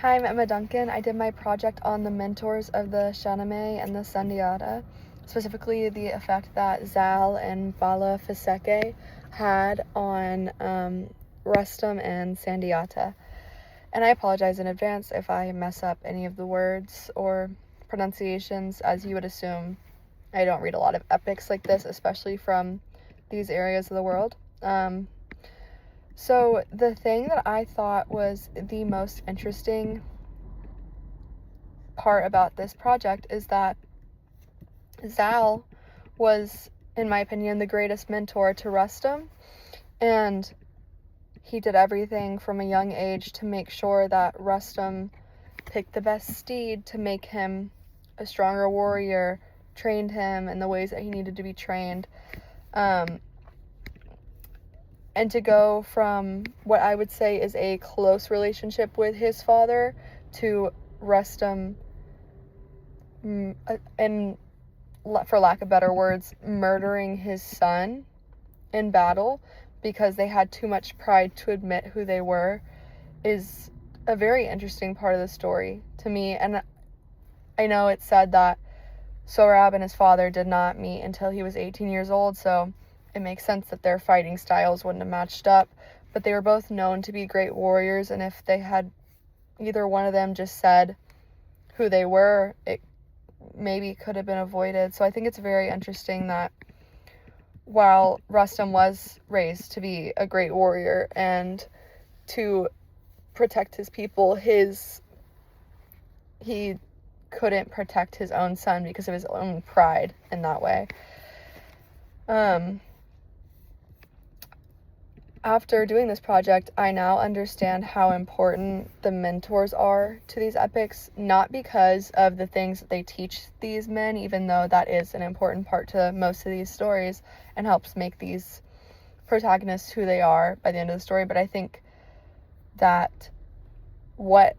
Hi, I'm Emma Duncan. I did my project on the mentors of the Shahnameh and the Sandiata, specifically the effect that Zal and Bala Faseke had on Rustum and Sandiata. And I apologize in advance if I mess up any of the words or pronunciations. As you would assume, I don't read a lot of epics like this, especially from these areas of the world. So the thing that I thought was the most interesting part about this project is that Zal was, in my opinion, the greatest mentor to Rustum, and he did everything from a young age to make sure that Rustum picked the best steed to make him a stronger warrior, trained him in the ways that he needed to be trained. And to go from what I would say is a close relationship with his father to Rustum, and for lack of better words, murdering his son in battle because they had too much pride to admit who they were, is a very interesting part of the story to me. And I know it's said that Sohrab and his father did not meet until he was 18 years old, so it makes sense that their fighting styles wouldn't have matched up, but they were both known to be great warriors, and if they had either one of them just said who they were, it maybe could have been avoided. So I think it's very interesting that while Rustum was raised to be a great warrior and to protect his people, he couldn't protect his own son because of his own pride in that way. After doing this project, I now understand how important the mentors are to these epics, not because of the things that they teach these men, even though that is an important part to most of these stories and helps make these protagonists who they are by the end of the story, but I think that what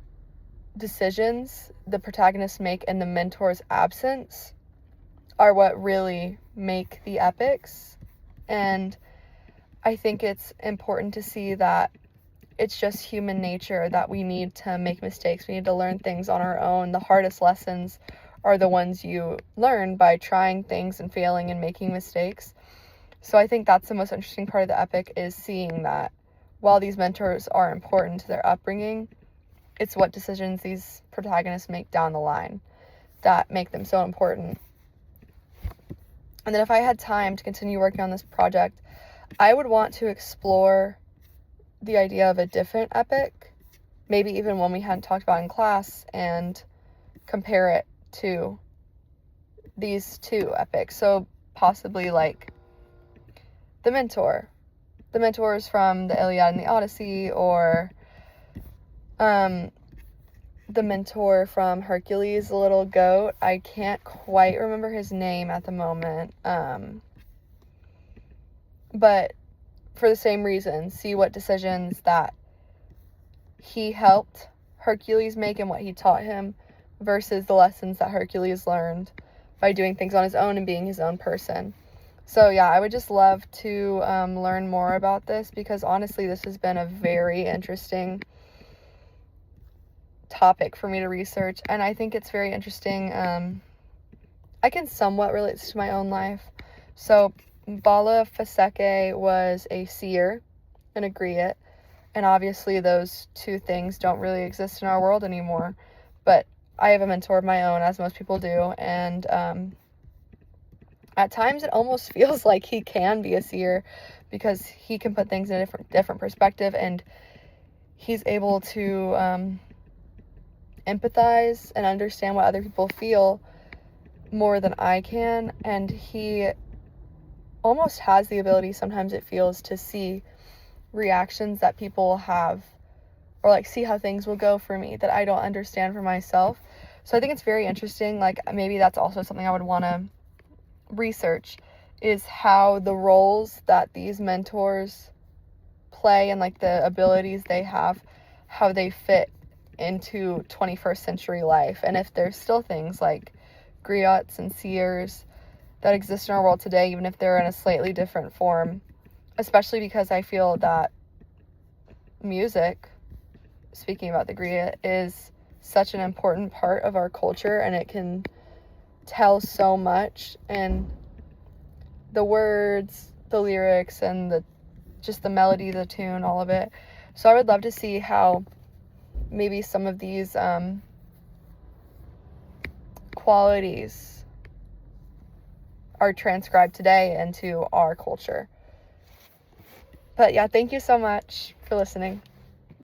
decisions the protagonists make in the mentor's absence are what really make the epics. And I think it's important to see that it's just human nature that we need to make mistakes. We need to learn things on our own. The hardest lessons are the ones you learn by trying things and failing and making mistakes. So I think that's the most interesting part of the epic, is seeing that while these mentors are important to their upbringing, it's what decisions these protagonists make down the line that make them so important. And then if I had time to continue working on this project, I would want to explore the idea of a different epic, maybe even one we hadn't talked about in class, and compare it to these two epics. So possibly like the mentors from the Iliad and the Odyssey, or the mentor from Hercules, the little goat. I can't quite remember his name at the moment. But for the same reason, see what decisions that he helped Hercules make and what he taught him versus the lessons that Hercules learned by doing things on his own and being his own person. So yeah, I would just love to learn more about this, because honestly, this has been a very interesting topic for me to research, and I think it's very interesting. I can somewhat relate to my own life. So Bala Faseke was a seer and a griot, and obviously those two things don't really exist in our world anymore, but I have a mentor of my own, as most people do, and at times it almost feels like he can be a seer, because he can put things in a different perspective, and he's able to empathize and understand what other people feel more than I can, and he almost has the ability, sometimes it feels, to see reactions that people have, or like see how things will go for me that I don't understand for myself. So I think it's very interesting. Like, maybe that's also something I would want to research, is how the roles that these mentors play and like the abilities they have, how they fit into 21st century life, and if there's still things like griots and seers that exist in our world today, even if they're in a slightly different form, especially because I feel that music speaking about the Griot, is such an important part of our culture, and it can tell so much, and the words, the lyrics, and just the melody, the tune, all of it. So I would love to see how maybe some of these qualities are transcribed today into our culture. But yeah, thank you so much for listening.